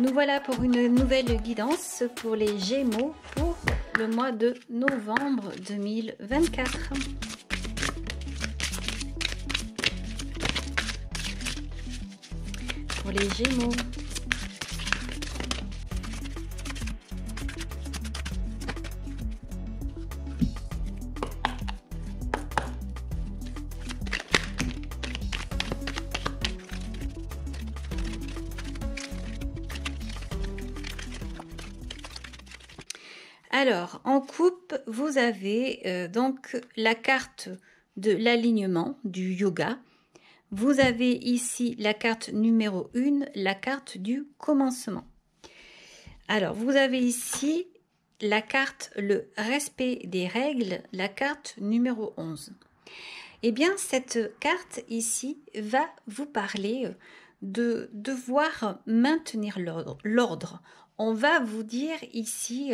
Nous voilà pour une nouvelle guidance pour les Gémeaux pour le mois de novembre 2024. Pour les Gémeaux. Alors, en coupe, vous avez donc la carte de l'alignement du yoga. Vous avez ici la carte numéro 1, la carte du commencement. Alors, vous avez ici la carte le respect des règles, la carte numéro 11. Eh bien, cette carte ici va vous parler de devoir maintenir l'ordre. On va vous dire ici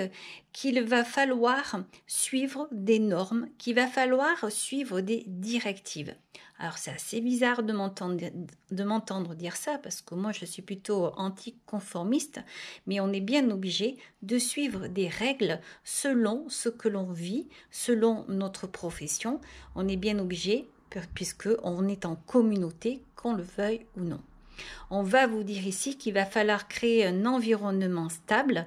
qu'il va falloir suivre des normes, qu'il va falloir suivre des directives. Alors c'est assez bizarre de m'entendre dire ça parce que moi je suis plutôt anticonformiste, mais on est bien obligé de suivre des règles selon ce que l'on vit, selon notre profession. On est bien obligé puisque on est en communauté, qu'on le veuille ou non. On va vous dire ici qu'il va falloir créer un environnement stable.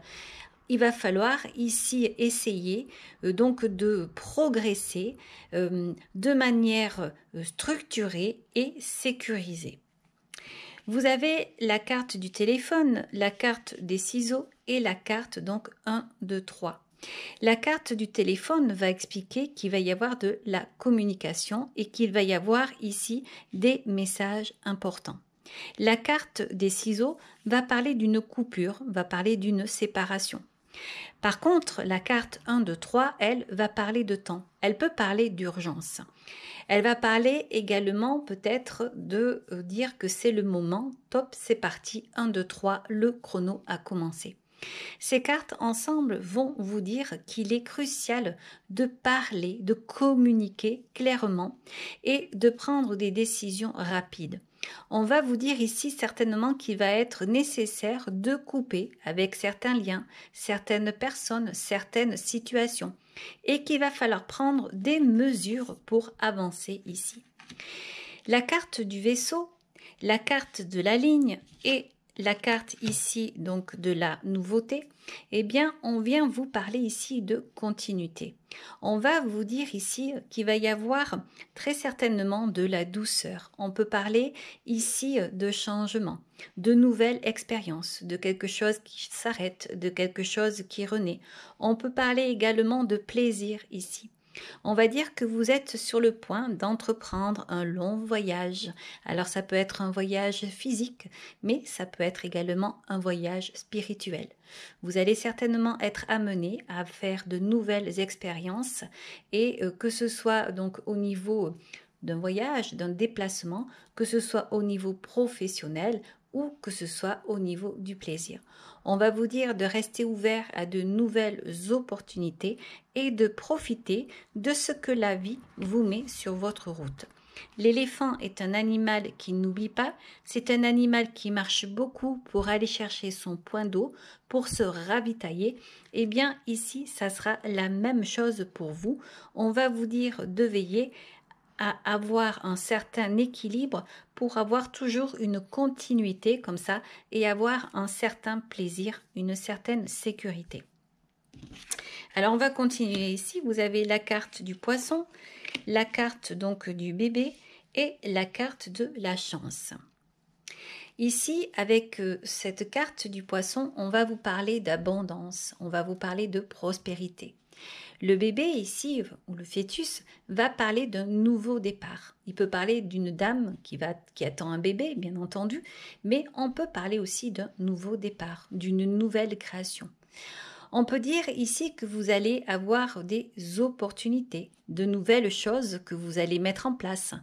Il va falloir ici essayer donc de progresser de manière structurée et sécurisée. Vous avez la carte du téléphone, la carte des ciseaux et la carte donc 1, 2, 3. La carte du téléphone va expliquer qu'il va y avoir de la communication et qu'il va y avoir ici des messages importants. La carte des ciseaux va parler d'une coupure, va parler d'une séparation. Par contre, la carte 1, 2, 3, elle va parler de temps. Elle peut parler d'urgence. Elle va parler également peut-être de dire que c'est le moment, top, c'est parti, 1, 2, 3, le chrono a commencé. Ces cartes ensemble vont vous dire qu'il est crucial de parler, de communiquer clairement et de prendre des décisions rapides. On va vous dire ici certainement qu'il va être nécessaire de couper avec certains liens, certaines personnes, certaines situations et qu'il va falloir prendre des mesures pour avancer ici. La carte du vaisseau, la carte de la ligne et la carte ici donc de la nouveauté, eh bien on vient vous parler ici de continuité. On va vous dire ici qu'il va y avoir très certainement de la douceur. On peut parler ici de changement, de nouvelles expériences, de quelque chose qui s'arrête, de quelque chose qui renaît. On peut parler également de plaisir ici. On va dire que vous êtes sur le point d'entreprendre un long voyage. Alors ça peut être un voyage physique, mais ça peut être également un voyage spirituel. Vous allez certainement être amené à faire de nouvelles expériences et que ce soit donc au niveau d'un voyage, d'un déplacement, que ce soit au niveau professionnel ou que ce soit au niveau du plaisir. On va vous dire de rester ouvert à de nouvelles opportunités et de profiter de ce que la vie vous met sur votre route. L'éléphant est un animal qui n'oublie pas, c'est un animal qui marche beaucoup pour aller chercher son point d'eau, pour se ravitailler. Eh bien ici, ça sera la même chose pour vous. On va vous dire de veiller à avoir un certain équilibre pour avoir toujours une continuité comme ça et avoir un certain plaisir, une certaine sécurité. Alors on va continuer ici, vous avez la carte du poisson, la carte donc du bébé et la carte de la chance. Ici, avec cette carte du poisson, on va vous parler d'abondance, on va vous parler de prospérité. Le bébé ici, ou le fœtus, va parler d'un nouveau départ. Il peut parler d'une dame qui attend un bébé, bien entendu, mais on peut parler aussi d'un nouveau départ, d'une nouvelle création. On peut dire ici que vous allez avoir des opportunités, de nouvelles choses que vous allez mettre en place.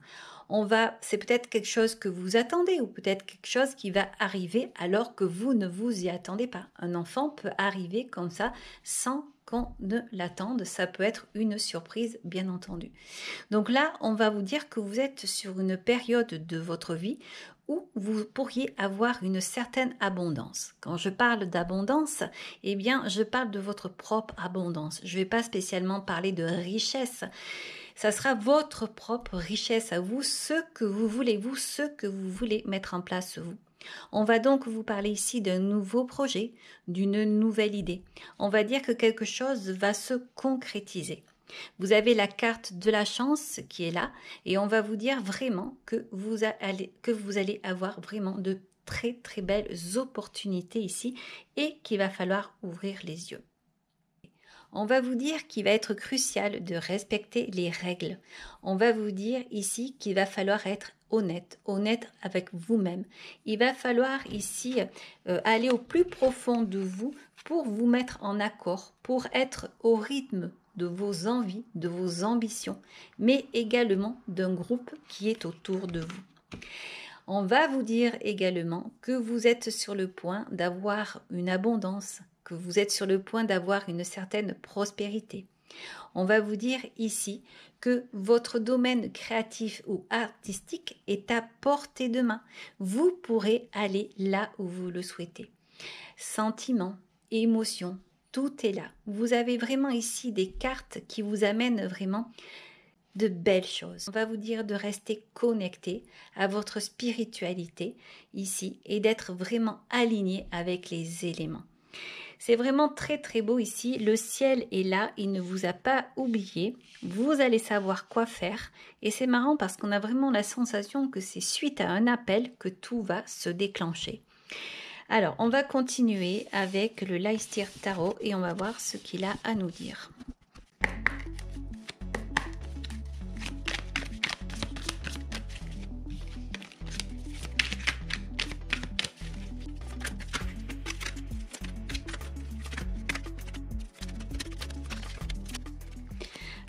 C'est peut-être quelque chose que vous attendez ou peut-être quelque chose qui va arriver alors que vous ne vous y attendez pas. Un enfant peut arriver comme ça sans qu'on ne l'attende. Ça peut être une surprise, bien entendu. Donc là, on va vous dire que vous êtes sur une période de votre vie où vous pourriez avoir une certaine abondance. Quand je parle d'abondance, eh bien, je parle de votre propre abondance. Je ne vais pas spécialement parler de richesse. Ça sera votre propre richesse à vous, ce que vous voulez, vous, ce que vous voulez mettre en place, vous. On va donc vous parler ici d'un nouveau projet, d'une nouvelle idée. On va dire que quelque chose va se concrétiser. Vous avez la carte de la chance qui est là et on va vous dire vraiment que vous allez avoir vraiment de très très belles opportunités ici et qu'il va falloir ouvrir les yeux. On va vous dire qu'il va être crucial de respecter les règles. On va vous dire ici qu'il va falloir être honnête avec vous-même. Il va falloir ici aller au plus profond de vous pour vous mettre en accord, pour être au rythme de vos envies, de vos ambitions, mais également d'un groupe qui est autour de vous. On va vous dire également que vous êtes sur le point d'avoir une abondance, que vous êtes sur le point d'avoir une certaine prospérité. On va vous dire ici que votre domaine créatif ou artistique est à portée de main. Vous pourrez aller là où vous le souhaitez. Sentiments, émotions, tout est là. Vous avez vraiment ici des cartes qui vous amènent vraiment de belles choses. On va vous dire de rester connecté à votre spiritualité ici et d'être vraiment aligné avec les éléments. C'est vraiment très très beau ici. Le ciel est là, il ne vous a pas oublié. Vous allez savoir quoi faire. Et c'est marrant parce qu'on a vraiment la sensation que c'est suite à un appel que tout va se déclencher. Alors, on va continuer avec le Leicester Tarot et on va voir ce qu'il a à nous dire.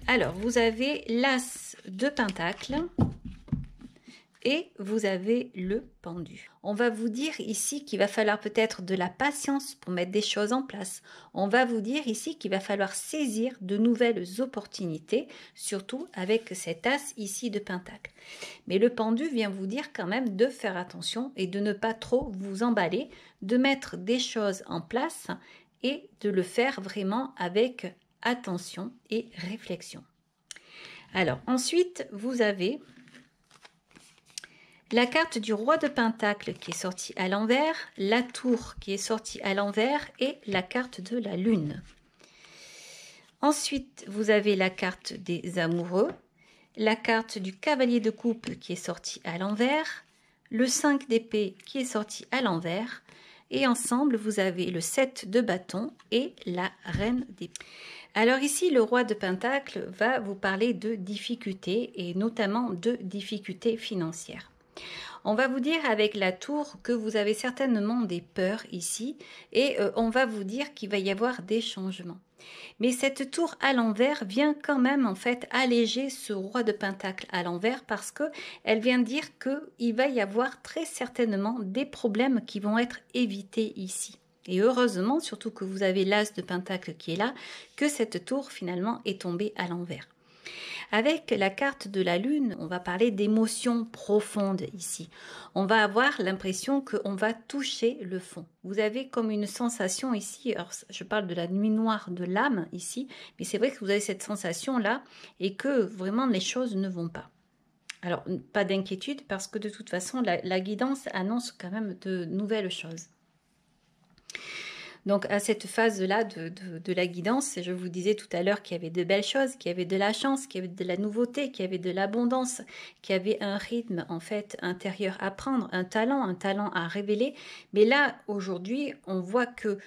Alors, vous avez l'As de Pentacle et vous avez le pendu. On va vous dire ici qu'il va falloir peut-être de la patience pour mettre des choses en place. On va vous dire ici qu'il va falloir saisir de nouvelles opportunités, surtout avec cet As ici de Pentacle. Mais le pendu vient vous dire quand même de faire attention et de ne pas trop vous emballer, de mettre des choses en place et de le faire vraiment avec attention et réflexion. Alors ensuite, vous avez la carte du roi de Pentacle qui est sortie à l'envers, la tour qui est sortie à l'envers et la carte de la lune. Ensuite, vous avez la carte des amoureux, la carte du cavalier de coupe qui est sortie à l'envers, le 5 d'épée qui est sorti à l'envers et ensemble, vous avez le 7 de bâton et la reine d'épée. Alors ici, le roi de Pentacle va vous parler de difficultés et notamment de difficultés financières. On va vous dire avec la tour que vous avez certainement des peurs ici et on va vous dire qu'il va y avoir des changements. Mais cette tour à l'envers vient quand même en fait alléger ce roi de Pentacle à l'envers parce que elle vient dire qu'il va y avoir très certainement des problèmes qui vont être évités ici. Et heureusement, surtout que vous avez l'As de Pentacle qui est là, que cette tour finalement est tombée à l'envers. Avec la carte de la lune, on va parler d'émotions profondes ici. On va avoir l'impression qu'on va toucher le fond. Vous avez comme une sensation ici, alors je parle de la nuit noire de l'âme ici, mais c'est vrai que vous avez cette sensation-là et que vraiment les choses ne vont pas. Alors, pas d'inquiétude parce que de toute façon, la guidance annonce quand même de nouvelles choses. Donc à cette phase-là de la guidance, je vous disais tout à l'heure qu'il y avait de belles choses, qu'il y avait de la chance, qu'il y avait de la nouveauté, qu'il y avait de l'abondance, qu'il y avait un rythme en fait intérieur à prendre, un talent à révéler. Mais là, aujourd'hui, on voit que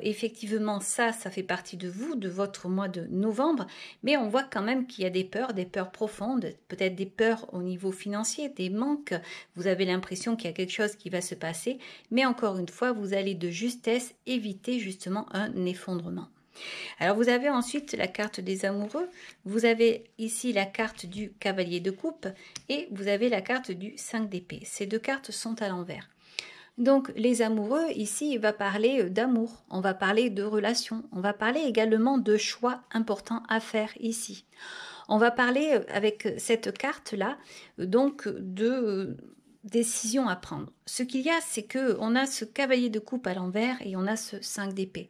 effectivement ça fait partie de vous, de votre mois de novembre, mais on voit quand même qu'il y a des peurs profondes, peut-être des peurs au niveau financier, des manques. Vous avez l'impression qu'il y a quelque chose qui va se passer, mais encore une fois, vous allez de justesse éviter justement un effondrement. Alors vous avez ensuite la carte des amoureux, vous avez ici la carte du cavalier de coupe et vous avez la carte du 5 d'épée. Ces deux cartes sont à l'envers. Donc les amoureux, ici, il va parler d'amour, on va parler de relations, on va parler également de choix importants à faire ici. On va parler avec cette carte-là donc de décision à prendre. Ce qu'il y a, c'est qu'on a ce cavalier de coupe à l'envers et on a ce 5 d'épée.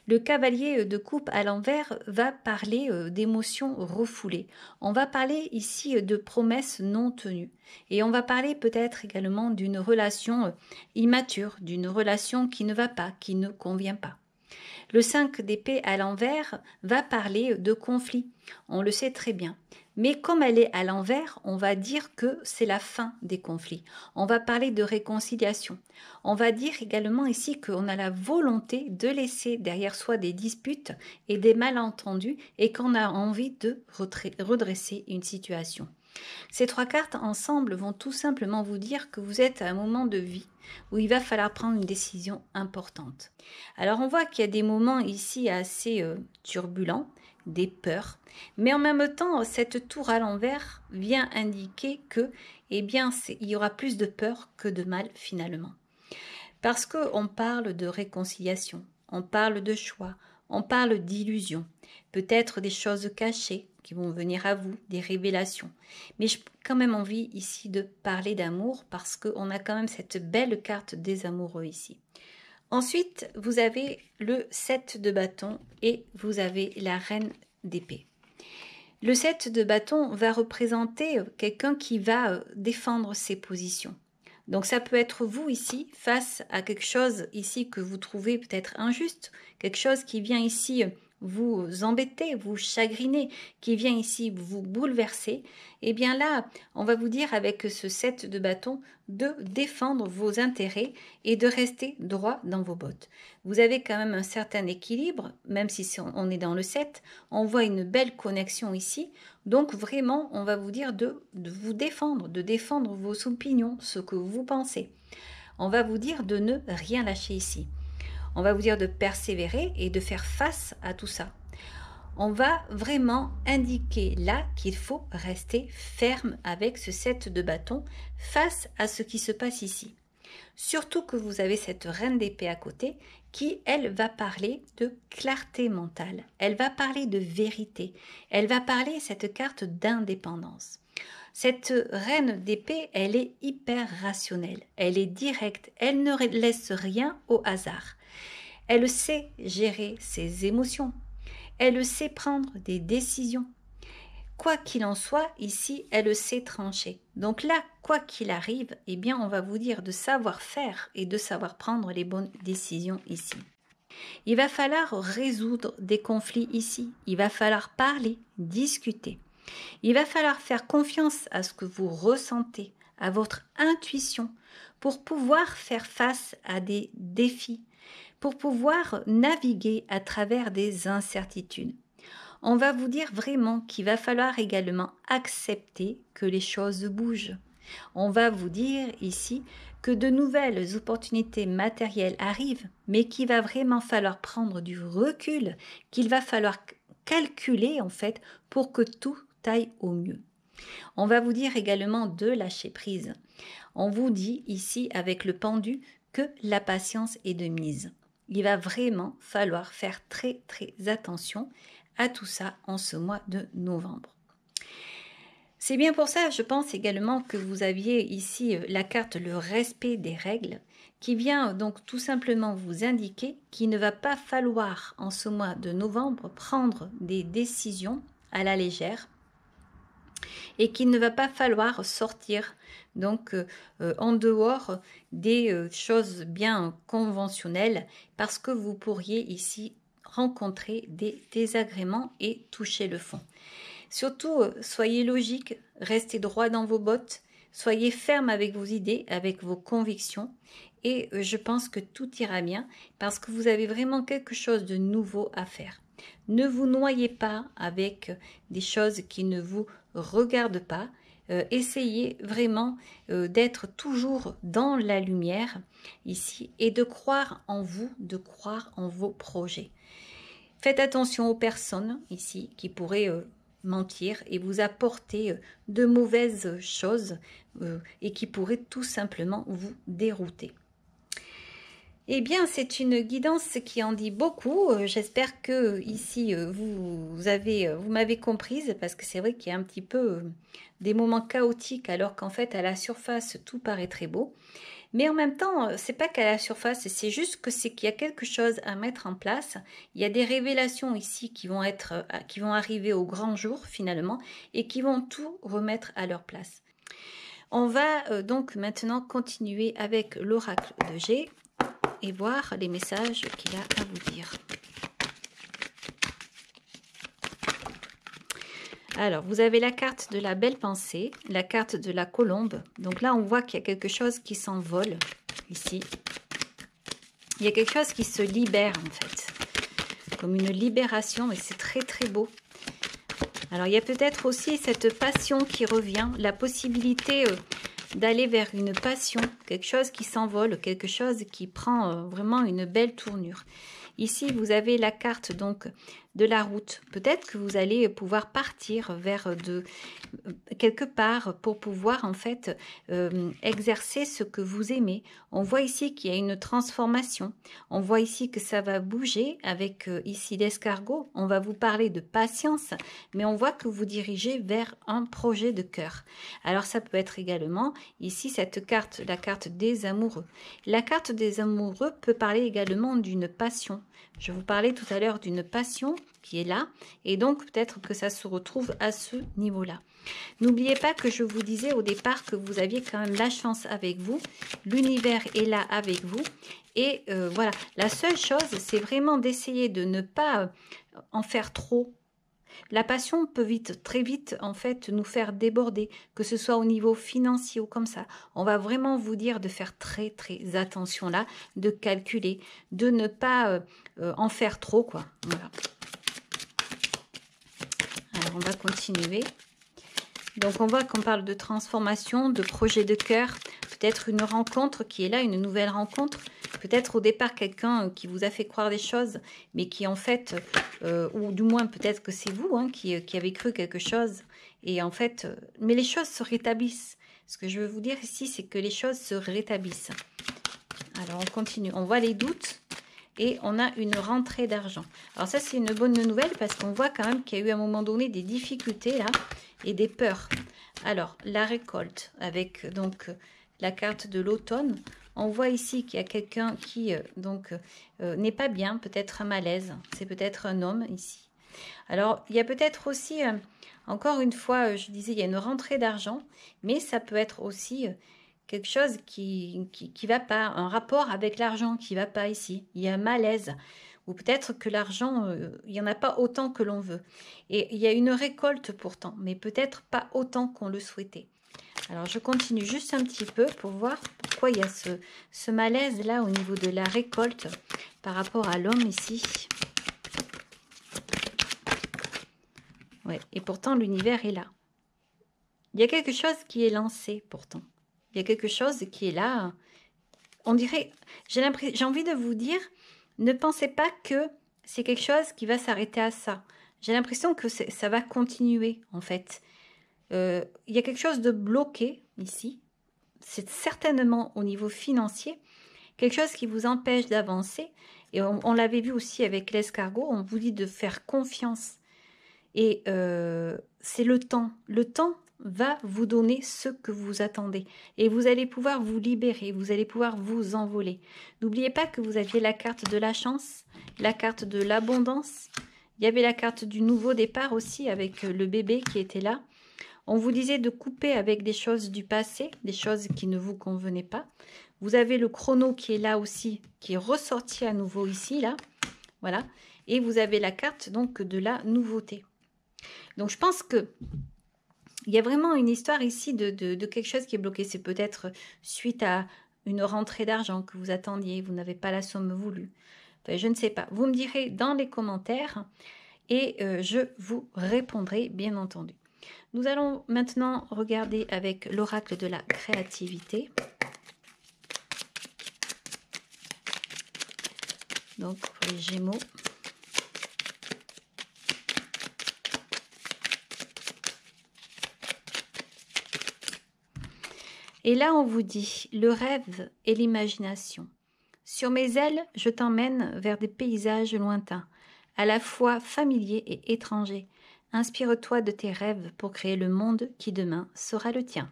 Le cavalier de coupe à l'envers va parler d'émotions refoulées. On va parler ici de promesses non tenues. Et on va parler peut-être également d'une relation immature, d'une relation qui ne va pas, qui ne convient pas. Le 5 d'épée à l'envers va parler de conflit. On le sait très bien. Mais comme elle est à l'envers, on va dire que c'est la fin des conflits. On va parler de réconciliation. On va dire également ici qu'on a la volonté de laisser derrière soi des disputes et des malentendus et qu'on a envie de redresser une situation. Ces 3 cartes ensemble vont tout simplement vous dire que vous êtes à un moment de vie où il va falloir prendre une décision importante. Alors on voit qu'il y a des moments ici assez turbulents, des peurs, mais en même temps cette tour à l'envers vient indiquer que il y aura plus de peur que de mal finalement. Parce qu'on parle de réconciliation, on parle de choix, on parle d'illusion, peut-être des choses cachées qui vont venir à vous, des révélations. Mais j'ai quand même envie ici de parler d'amour parce qu'on a quand même cette belle carte des amoureux ici. Ensuite, vous avez le 7 de bâton et vous avez la reine d'épée. Le 7 de bâton va représenter quelqu'un qui va défendre ses positions. Donc ça peut être vous ici face à quelque chose ici que vous trouvez peut-être injuste, quelque chose qui vient ici vous embêter, vous chagriner, qui vient ici vous bouleverser. Et bien là, on va vous dire avec ce 7 de bâton de défendre vos intérêts et de rester droit dans vos bottes. Vous avez quand même un certain équilibre, même si on est dans le 7, on voit une belle connexion ici. Donc vraiment, on va vous dire de vous défendre, de défendre vos opinions, ce que vous pensez. On va vous dire de ne rien lâcher ici. On va vous dire de persévérer et de faire face à tout ça. On va vraiment indiquer là qu'il faut rester ferme avec ce 7 de bâton face à ce qui se passe ici. Surtout que vous avez cette reine d'épée à côté qui, elle, va parler de clarté mentale. Elle va parler de vérité. Elle va parler, cette carte, d'indépendance. Cette reine d'épée, elle est hyper rationnelle. Elle est directe. Elle ne laisse rien au hasard. Elle sait gérer ses émotions. Elle sait prendre des décisions. Quoi qu'il en soit, ici, elle sait trancher. Donc là, quoi qu'il arrive, eh bien, on va vous dire de savoir faire et de savoir prendre les bonnes décisions ici. Il va falloir résoudre des conflits ici. Il va falloir parler, discuter. Il va falloir faire confiance à ce que vous ressentez, à votre intuition, pour pouvoir faire face à des défis, pour pouvoir naviguer à travers des incertitudes. On va vous dire vraiment qu'il va falloir également accepter que les choses bougent. On va vous dire ici que de nouvelles opportunités matérielles arrivent, mais qu'il va vraiment falloir prendre du recul, qu'il va falloir calculer en fait pour que tout aille au mieux. On va vous dire également de lâcher prise. On vous dit ici avec le pendu que la patience est de mise. Il va vraiment falloir faire très attention à tout ça en ce mois de novembre. C'est bien pour ça, je pense également que vous aviez ici la carte le respect des règles qui vient donc tout simplement vous indiquer qu'il ne va pas falloir en ce mois de novembre prendre des décisions à la légère et qu'il ne va pas falloir sortir donc en dehors des choses bien conventionnelles parce que vous pourriez ici rencontrer des désagréments et toucher le fond. Surtout, soyez logique, restez droit dans vos bottes, soyez ferme avec vos idées, avec vos convictions et je pense que tout ira bien parce que vous avez vraiment quelque chose de nouveau à faire. Ne vous noyez pas avec des choses qui ne vous regardent pas. Essayez vraiment d'être toujours dans la lumière ici et de croire en vous, de croire en vos projets. Faites attention aux personnes ici qui pourraient mentir et vous apporter de mauvaises choses et qui pourraient tout simplement vous dérouter. Eh bien, c'est une guidance qui en dit beaucoup. J'espère que ici vous m'avez comprise parce que c'est vrai qu'il y a un petit peu des moments chaotiques alors qu'en fait à la surface tout paraît très beau. Mais en même temps, c'est pas qu'à la surface, c'est juste que c'est qu'il y a quelque chose à mettre en place. Il y a des révélations ici qui vont arriver au grand jour finalement et qui vont tout remettre à leur place. On va donc maintenant continuer avec l'oracle de G et voir les messages qu'il a à vous dire. Alors, vous avez la carte de la belle pensée, la carte de la colombe. Donc là, on voit qu'il y a quelque chose qui s'envole ici. Il y a quelque chose qui se libère en fait, comme une libération, et c'est très très beau. Alors, il y a peut-être aussi cette passion qui revient, la possibilité d'aller vers une passion, quelque chose qui s'envole, quelque chose qui prend vraiment une belle tournure. Ici, vous avez la carte donc de la route. Peut-être que vous allez pouvoir partir vers quelque part pour pouvoir en fait exercer ce que vous aimez. On voit ici qu'il y a une transformation. On voit ici que ça va bouger avec ici l'escargot. On va vous parler de patience, mais on voit que vous dirigez vers un projet de cœur. Alors ça peut être également ici cette carte, la carte des amoureux. La carte des amoureux peut parler également d'une passion. Je vous parlais tout à l'heure d'une passion qui est là, et donc peut-être que ça se retrouve à ce niveau-là. N'oubliez pas que je vous disais au départ que vous aviez quand même la chance avec vous, l'univers est là avec vous, et voilà, la seule chose, c'est vraiment d'essayer de ne pas en faire trop. La passion peut très vite, en fait, nous faire déborder, que ce soit au niveau financier ou comme ça. On va vraiment vous dire de faire très, très attention là, de calculer, de ne pas en faire trop, quoi. Voilà. Alors, on va continuer. Donc, on voit qu'on parle de transformation, de projet de cœur, peut-être une rencontre qui est là, une nouvelle rencontre. Peut-être au départ quelqu'un qui vous a fait croire des choses, mais qui en fait, ou du moins peut-être que c'est vous hein, qui avez cru quelque chose. Et en fait, mais les choses se rétablissent. Ce que je veux vous dire ici, c'est que les choses se rétablissent. Alors, on continue. On voit les doutes. Et on a une rentrée d'argent. Alors ça, c'est une bonne nouvelle parce qu'on voit quand même qu'il y a eu à un moment donné des difficultés là et des peurs. Alors, la récolte avec donc la carte de l'automne. On voit ici qu'il y a quelqu'un qui n'est pas bien, peut-être un malaise. C'est peut-être un homme ici. Alors, il y a peut-être aussi, encore une fois, je disais, il y a une rentrée d'argent, mais ça peut être aussi... quelque chose qui va pas, un rapport avec l'argent qui va pas ici. Il y a un malaise. Ou peut-être que l'argent, il n'y en a pas autant que l'on veut. Et il y a une récolte pourtant, mais peut-être pas autant qu'on le souhaitait. Alors, je continue juste un petit peu pour voir pourquoi il y a ce malaise-là au niveau de la récolte par rapport à l'homme ici. Ouais, et pourtant, l'univers est là. Il y a quelque chose qui est lancé pourtant. Il y a quelque chose qui est là. On dirait, j'ai envie de vous dire, ne pensez pas que c'est quelque chose qui va s'arrêter à ça. J'ai l'impression que ça va continuer, en fait. Il y a quelque chose de bloqué ici. C'est certainement au niveau financier. Quelque chose qui vous empêche d'avancer. Et on l'avait vu aussi avec l'escargot. On vous dit de faire confiance. Et c'est le temps. Le temps va vous donner ce que vous attendez. Et vous allez pouvoir vous libérer, vous allez pouvoir vous envoler. N'oubliez pas que vous aviez la carte de la chance, la carte de l'abondance. Il y avait la carte du nouveau départ aussi avec le bébé qui était là. On vous disait de couper avec des choses du passé, des choses qui ne vous convenaient pas. Vous avez le chrono qui est là aussi, qui est ressorti à nouveau ici, là. Voilà. Et vous avez la carte donc de la nouveauté. Donc je pense que il y a vraiment une histoire ici de quelque chose qui est bloqué. C'est peut-être suite à une rentrée d'argent que vous attendiez, vous n'avez pas la somme voulue. Enfin, je ne sais pas. Vous me direz dans les commentaires et je vous répondrai bien entendu. Nous allons maintenant regarder avec l'oracle de la créativité. Donc pour les Gémeaux. Et là, on vous dit, le rêve et l'imagination Sur mes ailes, je t'emmène vers des paysages lointains, à la fois familiers et étrangers. Inspire-toi de tes rêves pour créer le monde qui demain sera le tien.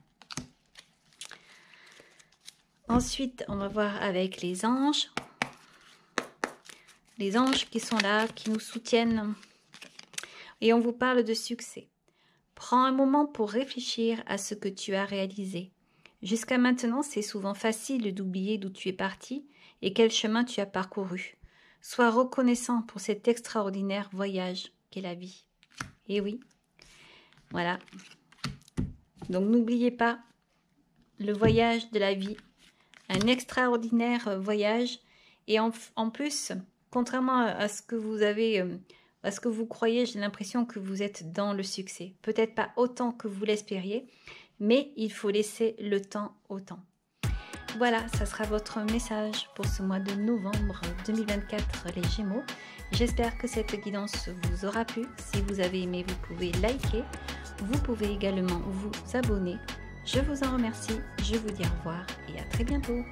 Ensuite, on va voir avec les anges. Les anges qui sont là, qui nous soutiennent. Et on vous parle de succès. Prends un moment pour réfléchir à ce que tu as réalisé. Jusqu'à maintenant, c'est souvent facile d'oublier d'où tu es parti et quel chemin tu as parcouru. Sois reconnaissant pour cet extraordinaire voyage qu'est la vie. Et oui, voilà. Donc n'oubliez pas le voyage de la vie, un extraordinaire voyage. Et en plus, contrairement à ce que vous avez, à ce que vous croyez, j'ai l'impression que vous êtes dans le succès. Peut-être pas autant que vous l'espériez, mais il faut laisser le temps au temps. Voilà, ça sera votre message pour ce mois de novembre 2024, les Gémeaux. J'espère que cette guidance vous aura plu. Si vous avez aimé, vous pouvez liker. Vous pouvez également vous abonner. Je vous en remercie. Je vous dis au revoir et à très bientôt.